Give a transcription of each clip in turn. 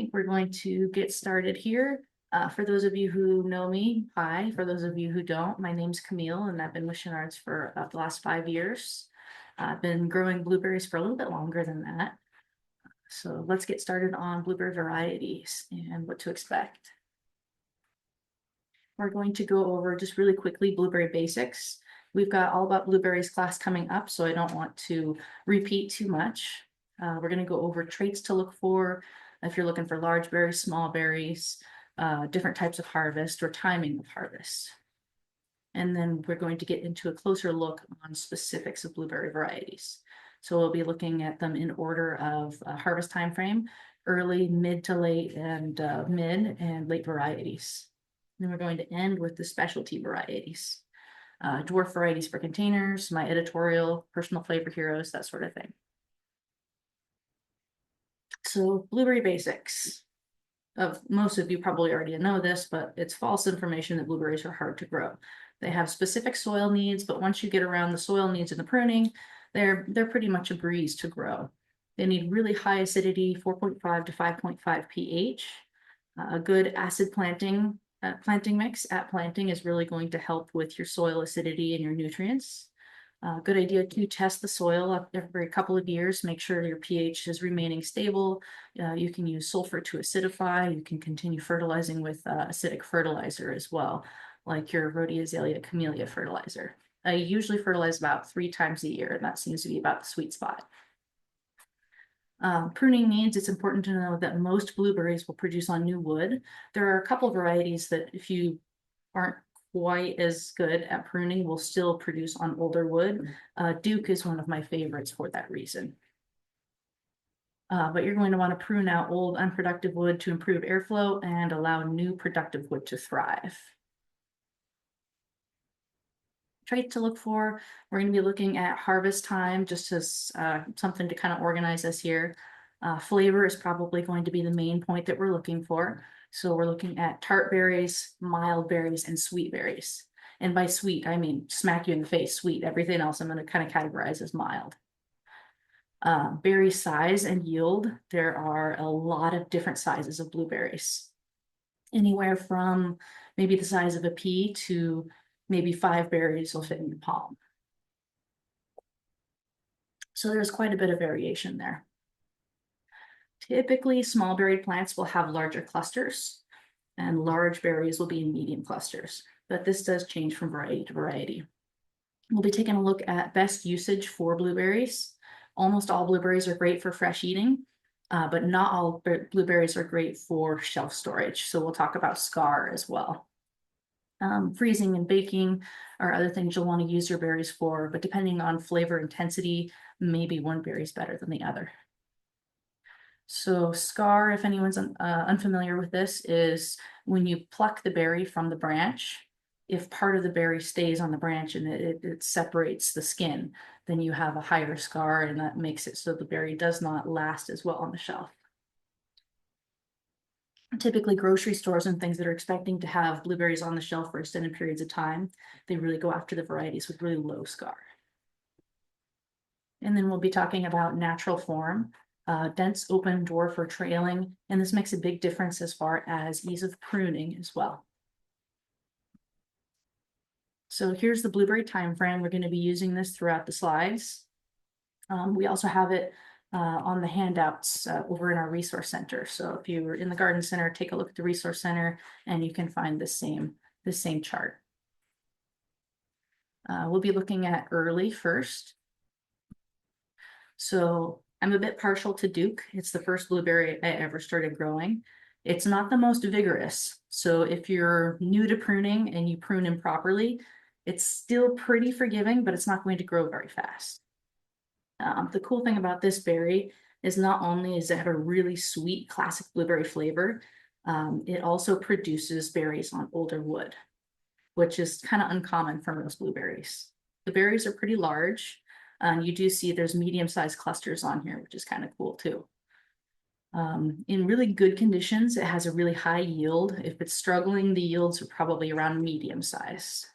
right, we're going to get started here. For those of you who know me, hi. For those of you who don't, my name's Camille, and I've been with Chenard's for about the last 5 years. I've been growing blueberries for a little bit longer than that. So let's get started on blueberry varieties and what to expect. We're going to go over just really quickly blueberry basics. We've got all about blueberries class coming up, so I don't want to repeat too much. We're going to go over traits to look for if you're looking for large berries, small berries, different types of harvest or timing of harvest. And then we're going to get into a closer look on specifics of blueberry varieties. So we'll be looking at them in order of harvest time frame, early, mid to late, and mid and late varieties. Then we're going to end with the specialty varieties, dwarf varieties for containers, my editorial, personal flavor heroes, that sort of thing. So blueberry basics. Most of you probably already know this, but it's false information that blueberries are hard to grow. They have specific soil needs, but once you get around the soil needs and the pruning, they're pretty much a breeze to grow. They need really high acidity, 4.5 to 5.5 pH. A good acid planting mix at planting is really going to help with your soil acidity and your nutrients. Good idea to test the soil every couple of years, make sure your pH is remaining stable. You can use sulfur to acidify. You can continue fertilizing with acidic fertilizer as well, like your Rhodioazalea camellia fertilizer. I usually fertilize about 3 times a year, and that seems to be about the sweet spot. Pruning needs, it's important to know that most blueberries will produce on new wood. There are a couple varieties that if you aren't quite as good at pruning will still produce on older wood. Duke is one of my favorites for that reason. But you're going to want to prune out old unproductive wood to improve airflow and allow new productive wood to thrive. Trait to look for, we're going to be looking at harvest time just as something to kind of organize us here. Flavor is probably going to be the main point that we're looking for. So we're looking at tart berries, mild berries, and sweet berries. And by sweet, I mean smack you in the face, sweet. Everything else I'm going to kind of categorize as mild. Berry size and yield, there are a lot of different sizes of blueberries. Anywhere from maybe the size of a pea to maybe 5 berries will fit in your palm. So there's quite a bit of variation there. Typically, small berried plants will have larger clusters, and large berries will be in medium clusters, but this does change from variety to variety. We'll be taking a look at best usage for blueberries. Almost all blueberries are great for fresh eating, but not all blueberries are great for shelf storage. So we'll talk about scar as well. Freezing and baking are other things you'll want to use your berries for, but depending on flavor intensity, maybe one berry is better than the other. So scar, if anyone's unfamiliar with this, is when you pluck the berry from the branch, if part of the berry stays on the branch and it separates the skin, then you have a higher scar, and that makes it so the berry does not last as well on the shelf. Typically grocery stores and things that are expecting to have blueberries on the shelf for extended periods of time, they really go after the varieties with really low scar. And then we'll be talking about natural form. Dense, open, dwarf, or trailing, and this makes a big difference as far as ease of pruning as well. So here's the blueberry time frame. We're going to be using this throughout the slides. We also have it on the handouts over in our resource center. So if you were in the garden center, take a look at the resource center and you can find the same chart. We'll be looking at early first. So I'm a bit partial to Duke. It's the first blueberry I ever started growing. It's not the most vigorous. So if you're new to pruning and you prune improperly, it's still pretty forgiving, but it's not going to grow very fast. The cool thing about this berry is not only does it have a really sweet classic blueberry flavor, it also produces berries on older wood, which is kind of uncommon for most blueberries. The berries are pretty large. You do see there's medium-sized clusters on here, which is kind of cool too. In really good conditions, it has a really high yield. If it's struggling, the yields are probably around medium size.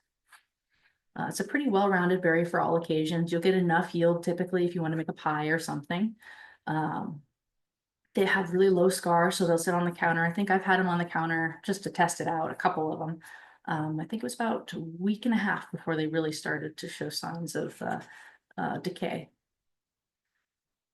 It's a pretty well-rounded berry for all occasions. You'll get enough yield typically if you want to make a pie or something. They have really low scar, so they'll sit on the counter. I think I've had them on the counter just to test it out, a couple of them. I think it was about a week and a half before they really started to show signs of decay.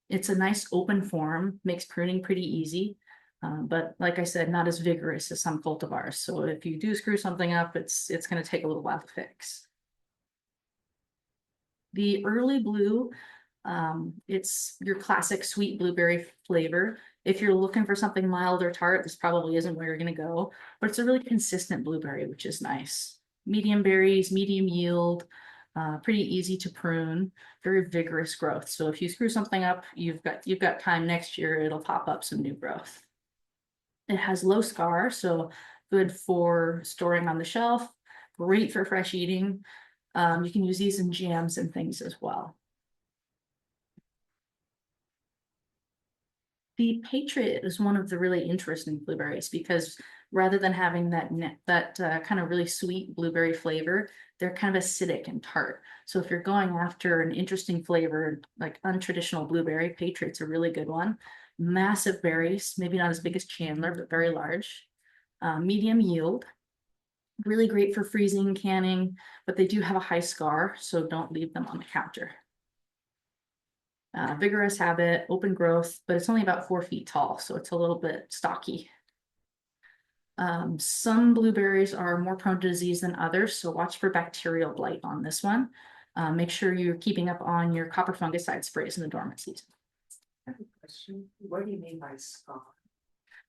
It's a nice open form, makes pruning pretty easy, but like I said, not as vigorous as some cultivars. So if you do screw something up, it's going to take a little while to fix. The early blue, it's your classic sweet blueberry flavor. If you're looking for something mild or tart, this probably isn't where you're going to go, but it's a really consistent blueberry, which is nice. Medium berries, medium yield, pretty easy to prune, very vigorous growth. So if you screw something up, you've got time next year, it'll pop up some new growth. It has low scar, so good for storing on the shelf, great for fresh eating. You can use these in jams and things as well. The Patriot is one of the really interesting blueberries because rather than having that kind of really sweet blueberry flavor, they're kind of acidic and tart. So if you're going after an interesting flavor, like untraditional blueberry, Patriot's a really good one. Massive berries, maybe not as big as Chandler, but very large. Medium yield, really great for freezing and canning, but they do have a high scar, so don't leave them on the counter. Vigorous habit, open growth, but it's only about 4 feet tall, so it's a little bit stocky. Some blueberries are more prone to disease than others, so watch for bacterial blight on this one. Make sure you're keeping up on your copper fungicide sprays in the dormant season. I have a question. What do you mean by scar?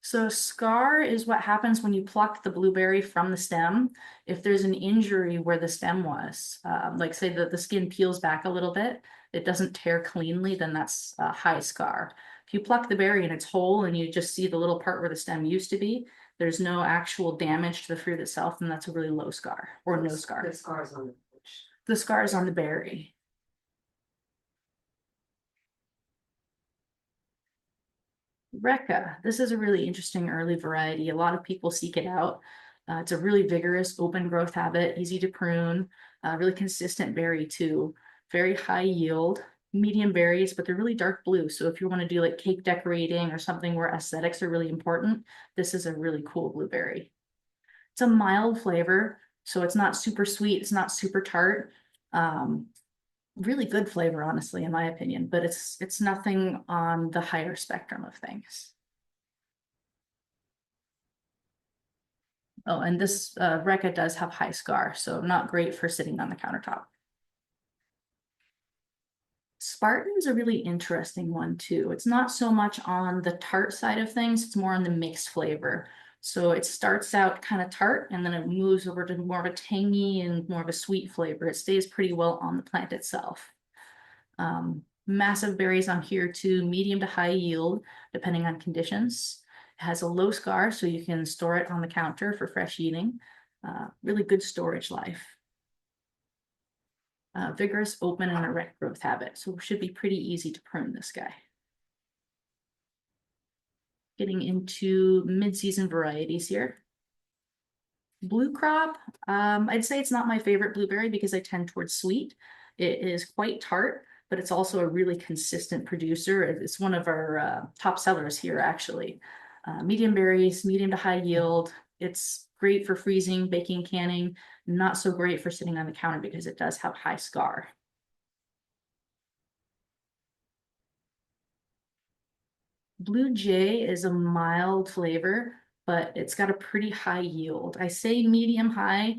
So scar is what happens when you pluck the blueberry from the stem. If there's an injury where the stem was, like say that the skin peels back a little bit, it doesn't tear cleanly, then that's a high scar. If you pluck the berry and it's whole and you just see the little part where the stem used to be, there's no actual damage to the fruit itself, and that's a really low scar or no scar. The scar is on the bush. The scar is on the berry. Recca, this is a really interesting early variety. A lot of people seek it out. It's a really vigorous open growth habit, easy to prune, really consistent berry too. Very high yield, medium berries, but they're really dark blue. So if you want to do like cake decorating or something where aesthetics are really important, this is a really cool blueberry. It's a mild flavor, so it's not super sweet, it's not super tart. Really good flavor, honestly, in my opinion, but it's nothing on the higher spectrum of things. Oh, and this Recca does have high scar, so not great for sitting on the countertop. Spartan's a really interesting one too. It's not so much on the tart side of things, it's more on the mixed flavor. So it starts out kind of tart and then it moves over to more of a tangy and more of a sweet flavor. It stays pretty well on the plant itself. Massive berries on here too, medium to high yield, depending on conditions. It has a low scar, so you can store it on the counter for fresh eating. Really good storage life. Vigorous, open, and erect growth habit, so it should be pretty easy to prune this guy. Getting into mid-season varieties here. Blue crop, I'd say it's not my favorite blueberry because I tend towards sweet. It is quite tart, but it's also a really consistent producer. It's one of our top sellers here, actually. Medium berries, medium to high yield. It's great for freezing, baking, canning. Not so great for sitting on the counter because it does have high scar. Blue Jay is a mild flavor, but it's got a pretty high yield. I say medium high.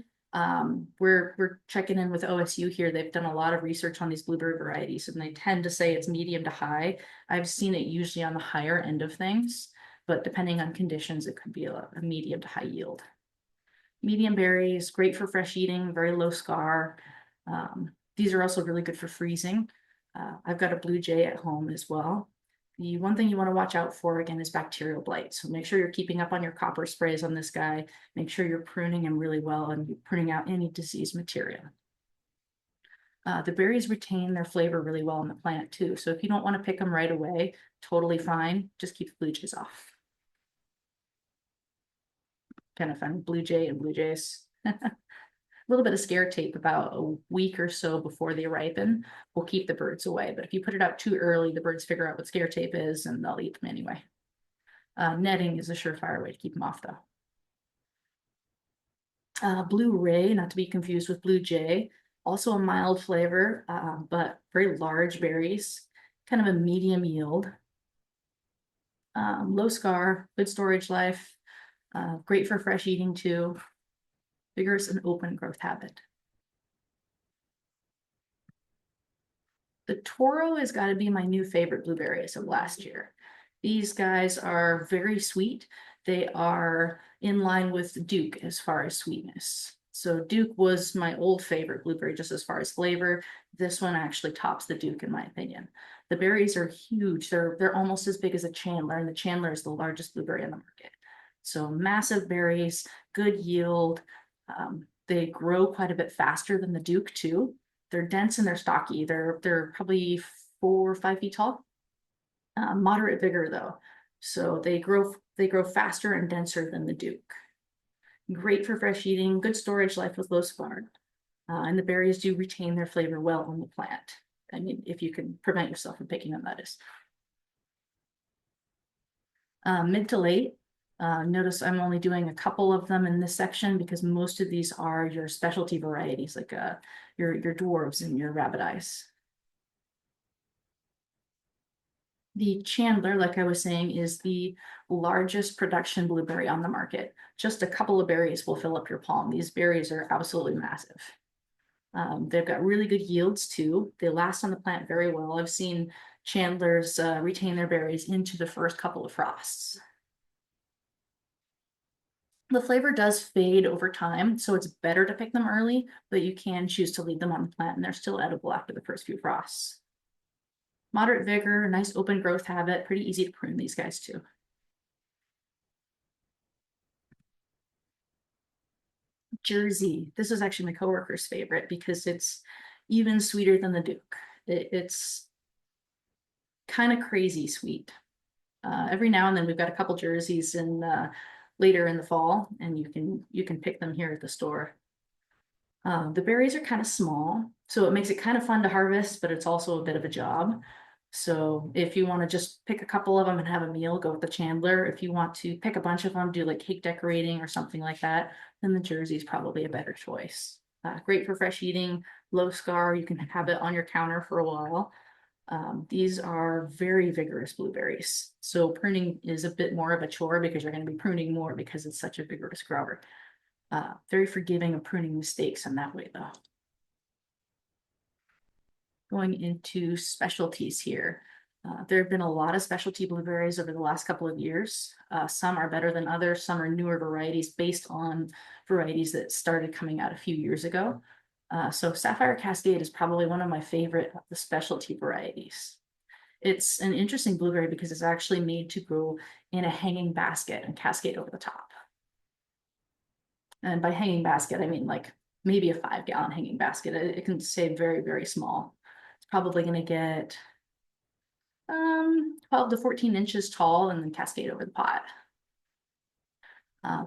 We're checking in with OSU here. They've done a lot of research on these blueberry varieties, and they tend to say it's medium to high. I've seen it usually on the higher end of things, but depending on conditions, it could be a medium to high yield. Medium berries, great for fresh eating, very low scar. These are also really good for freezing. I've got a Blue Jay at home as well. The one thing you want to watch out for again is bacterial blight. So make sure you're keeping up on your copper sprays on this guy. Make sure you're pruning him really well and you're pruning out any disease material. The berries retain their flavor really well in the plant too. So if you don't want to pick them right away, totally fine. Just keep the blue jays off. Kind of fun, Blue Jay and Blue Jays. A little bit of scare tape about a week or so before they ripen will keep the birds away. But if you put it out too early, the birds figure out what scare tape is and they'll eat them anyway. Netting is a surefire way to keep them off though. Blue Ray, not to be confused with Blue Jay, also a mild flavor, but very large berries, kind of a medium yield. Low scar, good storage life, great for fresh eating too. Vigorous and open growth habit. The Toro has got to be my new favorite blueberries of last year. These guys are very sweet. They are in line with Duke as far as sweetness. So Duke was my old favorite blueberry just as far as flavor. This one actually tops the Duke in my opinion. The berries are huge. They're almost as big as a Chandler, and the Chandler is the largest blueberry on the market. So massive berries, good yield. They grow quite a bit faster than the Duke too. They're dense and they're stocky. They're probably 4 or 5 feet tall. Moderate vigor though, so they grow faster and denser than the Duke. Great for fresh eating, good storage life with low scar, and the berries do retain their flavor well on the plant. I mean, if you can prevent yourself from picking them, that is. Mid to late. Notice I'm only doing a couple of them in this section because most of these are your specialty varieties, like your dwarves and your rabbit eyes. The Chandler, like I was saying, is the largest production blueberry on the market. Just a couple of berries will fill up your palm. These berries are absolutely massive. They've got really good yields too. They last on the plant very well. I've seen Chandlers retain their berries into the first couple of frosts. The flavor does fade over time, so it's better to pick them early, but you can choose to leave them on the plant and they're still edible after the first few frosts. Moderate vigor, nice open growth habit, pretty easy to prune these guys too. Jersey. This is actually my coworker's favorite because it's even sweeter than the Duke. It's kind of crazy sweet. Every now and then we've got a couple jerseys in later in the fall, and you can pick them here at the store. The berries are kind of small, so it makes it kind of fun to harvest, but it's also a bit of a job. So if you want to just pick a couple of them and have a meal, go with the Chandler. If you want to pick a bunch of them, do like cake decorating or something like that, then the Jersey is probably a better choice. Great for fresh eating, low scar. You can have it on your counter for a while. These are very vigorous blueberries. So pruning is a bit more of a chore because you're going to be pruning more because it's such a vigorous grower. Very forgiving of pruning mistakes in that way though. Going into specialties here. There have been a lot of specialty blueberries over the last couple of years. Some are better than others. Some are newer varieties based on varieties that started coming out a few years ago. So Sapphire Cascade is probably one of my favorite of the specialty varieties. It's an interesting blueberry because it's actually made to grow in a hanging basket and cascade over the top. And by hanging basket, I mean like maybe a 5-gallon hanging basket. It can stay very, very small. It's probably going to get 12 to 14 inches tall and then cascade over the pot.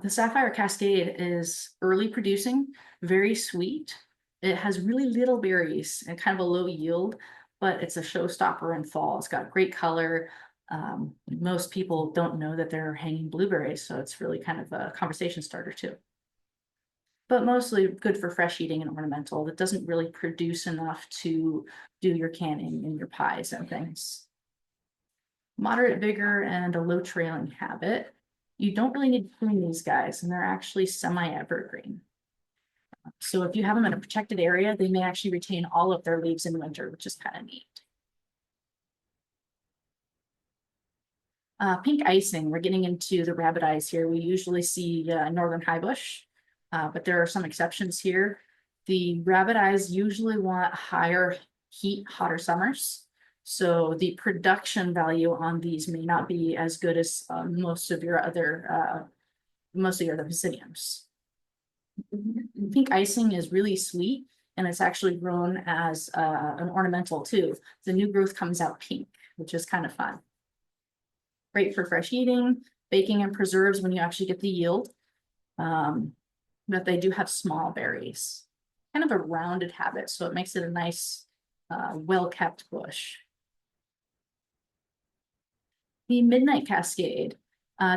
The Sapphire Cascade is early producing, very sweet. It has really little berries and kind of a low yield, but it's a showstopper in fall. It's got great color. Most people don't know that they're hanging blueberries, so it's really kind of a conversation starter too. But mostly good for fresh eating and ornamental. That doesn't really produce enough to do your canning and your pies and things. Moderate vigor and a low trailing habit. You don't really need to prune these guys, and they're actually semi-evergreen. So if you have them in a protected area, they may actually retain all of their leaves in winter, which is kind of neat. Pink icing, we're getting into the rabbit eyes here. We usually see northern highbush, but there are some exceptions here. The rabbit eyes usually want higher heat, hotter summers. So the production value on these may not be as good as most of your other Pisidiums. Pink icing is really sweet, and it's actually grown as an ornamental too. The new growth comes out pink, which is kind of fun. Great for fresh eating, baking, and preserves when you actually get the yield. But they do have small berries, kind of a rounded habit, so it makes it a nice, well-kept bush. The Midnight Cascade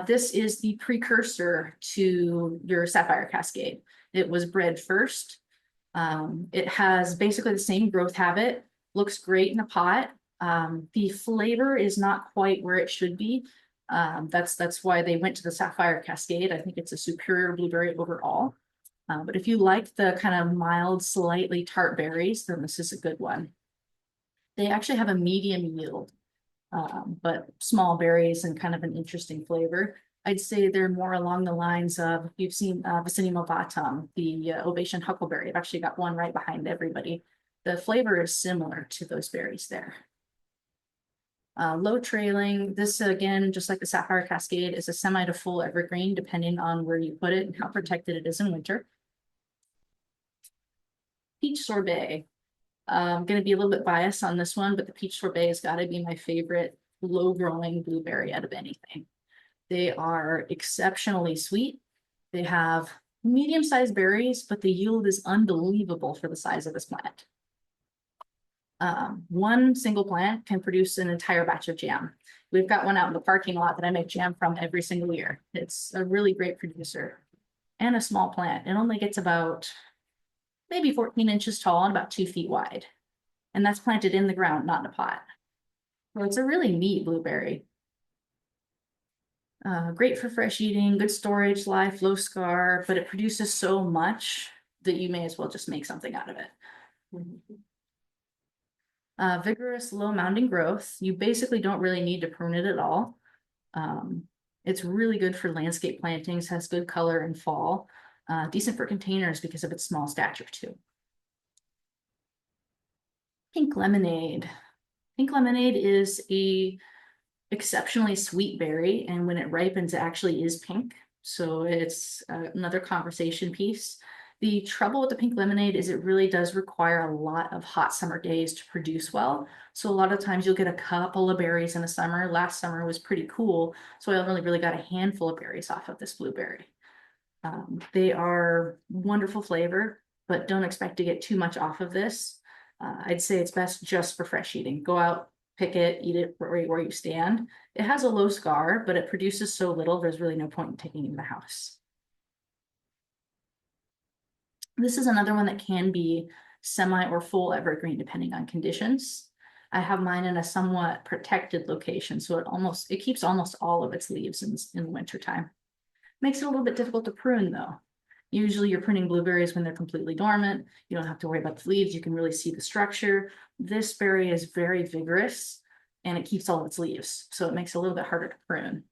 This is the precursor to your Sapphire Cascade. It was bred first. It has basically the same growth habit, looks great in a pot. The flavor is not quite where it should be. That's why they went to the Sapphire Cascade. I think it's a superior blueberry overall. But if you like the kind of mild, slightly tart berries, then this is a good one. They actually have a medium yield, but small berries and kind of an interesting flavor. I'd say they're more along the lines of, you've seen Vicinium ovatum, the ovation huckleberry. I've actually got one right behind everybody. The flavor is similar to those berries there. Low trailing, this again, just like the Sapphire Cascade, is a semi to full evergreen, depending on where you put it and how protected it is in winter. Peach sorbet. I'm going to be a little bit biased on this one, but the peach sorbet has got to be my favorite low growing blueberry out of anything. They are exceptionally sweet. They have medium-sized berries, but the yield is unbelievable for the size of this plant. One single plant can produce an entire batch of jam. We've got one out in the parking lot that I make jam from every single year. It's a really great producer and a small plant. It only gets about maybe 14 inches tall and about 2 feet wide. And that's planted in the ground, not in a pot. So it's a really neat blueberry. Great for fresh eating, good storage life, low scar, but it produces so much that you may as well just make something out of it. Vigorous, low mounding growth. You basically don't really need to prune it at all. It's really good for landscape plantings, has good color in fall. Decent for containers because of its small stature too. Pink lemonade. Pink lemonade is a exceptionally sweet berry, and when it ripens, it actually is pink. So it's another conversation piece. The trouble with the pink lemonade is it really does require a lot of hot summer days to produce well. So a lot of times you'll get a couple of berries in the summer. Last summer was pretty cool, so I only really got a handful of berries off of this blueberry. They are wonderful flavor, but don't expect to get too much off of this. I'd say it's best just for fresh eating. Go out, pick it, eat it right where you stand. It has a low scar, but it produces so little, there's really no point in taking it in the house. This is another one that can be semi or full evergreen depending on conditions. I have mine in a somewhat protected location, so it keeps almost all of its leaves in the wintertime. Makes it a little bit difficult to prune though. Usually you're pruning blueberries when they're completely dormant. You don't have to worry about the leaves. You can really see the structure. This berry is very vigorous and it keeps all its leaves. So it makes it a little bit harder to prune.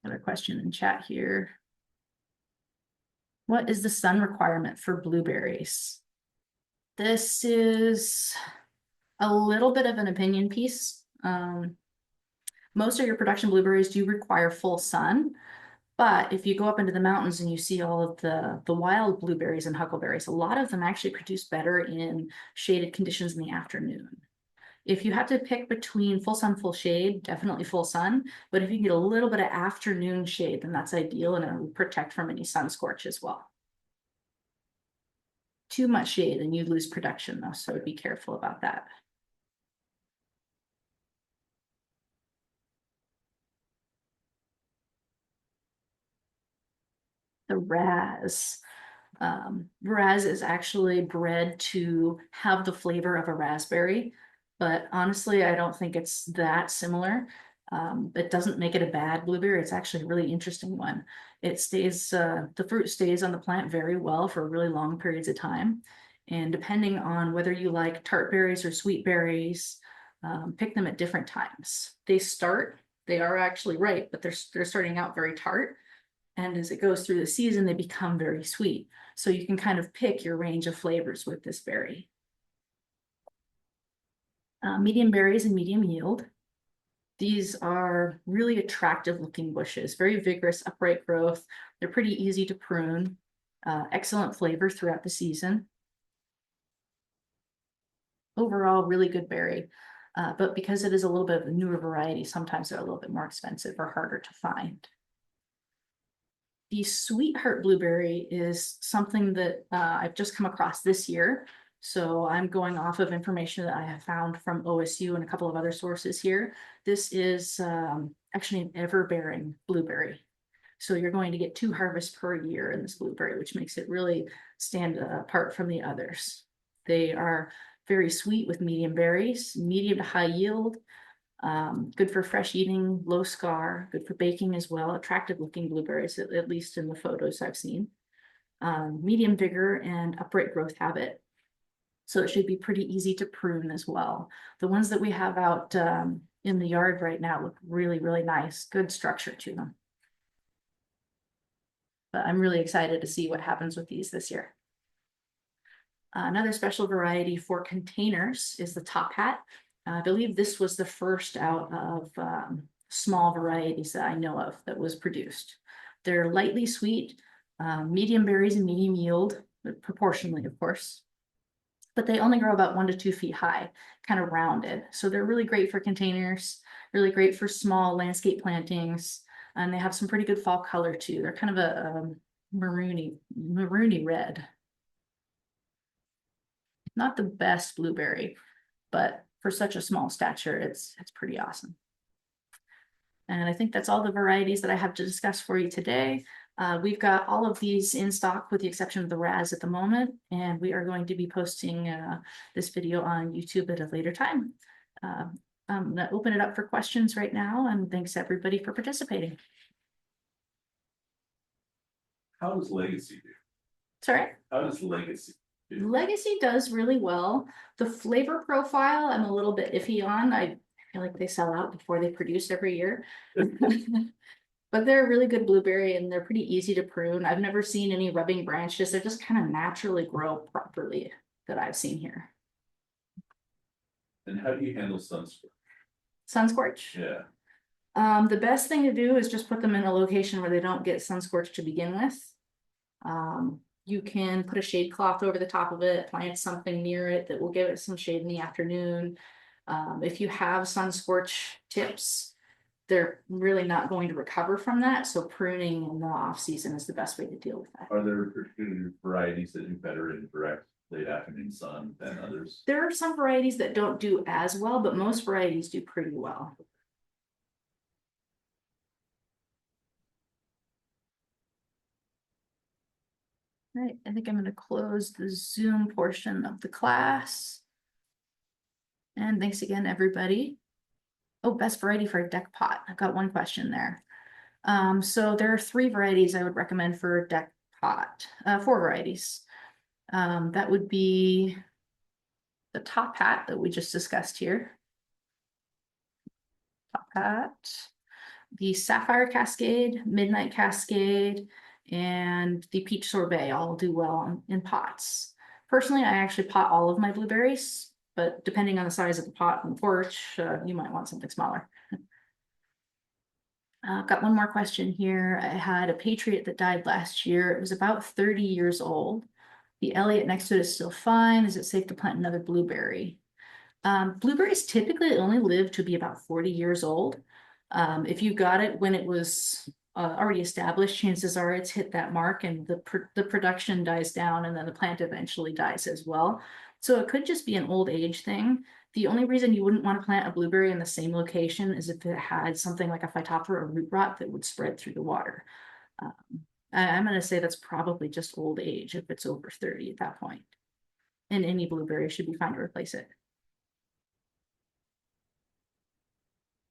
Another question in chat here. What is the sun requirement for blueberries? This is a little bit of an opinion piece. Most of your production blueberries do require full sun, but if you go up into the mountains and you see all of the wild blueberries and huckleberries, a lot of them actually produce better in shaded conditions in the afternoon. If you have to pick between full sun, full shade, definitely full sun. But if you can get a little bit of afternoon shade, then that's ideal and it will protect from any sun scorch as well. Too much shade and you lose production though, so be careful about that. The Raz. Raz is actually bred to have the flavor of a raspberry, but honestly, I don't think it's that similar. It doesn't make it a bad blueberry. It's actually a really interesting one. It stays, the fruit stays on the plant very well for really long periods of time. And depending on whether you like tart berries or sweet berries, pick them at different times. They are actually ripe, but they're starting out very tart. And as it goes through the season, they become very sweet. So you can kind of pick your range of flavors with this berry. Medium berries and medium yield. These are really attractive looking bushes, very vigorous, upright growth. They're pretty easy to prune, excellent flavor throughout the season. Overall, really good berry. But because it is a little bit of a newer variety, sometimes they're a little bit more expensive or harder to find. The sweetheart blueberry is something that I've just come across this year. So I'm going off of information that I have found from OSU and a couple of other sources here. This is actually an ever-bearing blueberry. So you're going to get 2 harvests per year in this blueberry, which makes it really stand apart from the others. They are very sweet with medium berries, medium to high yield, good for fresh eating, low scar, good for baking as well, attractive looking blueberries, at least in the photos I've seen. Medium vigor and upright growth habit. So it should be pretty easy to prune as well. The ones that we have out in the yard right now look really, really nice, good structure to them. But I'm really excited to see what happens with these this year. Another special variety for containers is the top hat. I believe this was the first out of small varieties that I know of that was produced. They're lightly sweet, medium berries and medium yield, proportionally, of course. But they only grow about 1 to 2 feet high, kind of rounded. So they're really great for containers, really great for small landscape plantings, and they have some pretty good fall color too. They're kind of a maroony red. Not the best blueberry, but for such a small stature, it's pretty awesome. And I think that's all the varieties that I have to discuss for you today. We've got all of these in stock with the exception of the Raz at the moment, and we are going to be posting this video on YouTube at a later time. I'm gonna open it up for questions right now, and thanks everybody for participating. How does Legacy do? Sorry? How does Legacy do? Legacy does really well. The flavor profile, I'm a little bit iffy on. I feel like they sell out before they produce every year. But they're a really good blueberry and they're pretty easy to prune. I've never seen any rubbing branches. They just kind of naturally grow properly that I've seen here. And how do you handle sunscorch? Sunscorch? Yeah. The best thing to do is just put them in a location where they don't get sunscorched to begin with. You can put a shade cloth over the top of it, plant something near it that will give it some shade in the afternoon. If you have sunscorch tips, they're really not going to recover from that. So pruning in the off season is the best way to deal with that. Are there particular varieties that do better in direct late afternoon sun than others? There are some varieties that don't do as well, but most varieties do pretty well. All right, I think I'm going to close the Zoom portion of the class. And thanks again, everybody. Oh, best variety for a deck pot. I've got one question there. So there are 3 varieties I would recommend for a deck pot, 4 varieties. That would be the top hat that we just discussed here. Top hat, the Sapphire Cascade, Midnight Cascade, and the Peach Sorbet all do well in pots. Personally, I actually pot all of my blueberries, but depending on the size of the pot and the porch, you might want something smaller. I've got one more question here. I had a Patriot that died last year. It was about 30 years old. The Elliot next to it is still fine. Is it safe to plant another blueberry? Blueberries typically only live to be about 40 years old. If you got it when it was already established, chances are it's hit that mark and the production dies down and then the plant eventually dies as well. So it could just be an old age thing. The only reason you wouldn't want to plant a blueberry in the same location is if it had something like a phytophthora or root rot that would spread through the water. I'm going to say that's probably just old age if it's over 30 at that point. And any blueberry should be fine to replace it.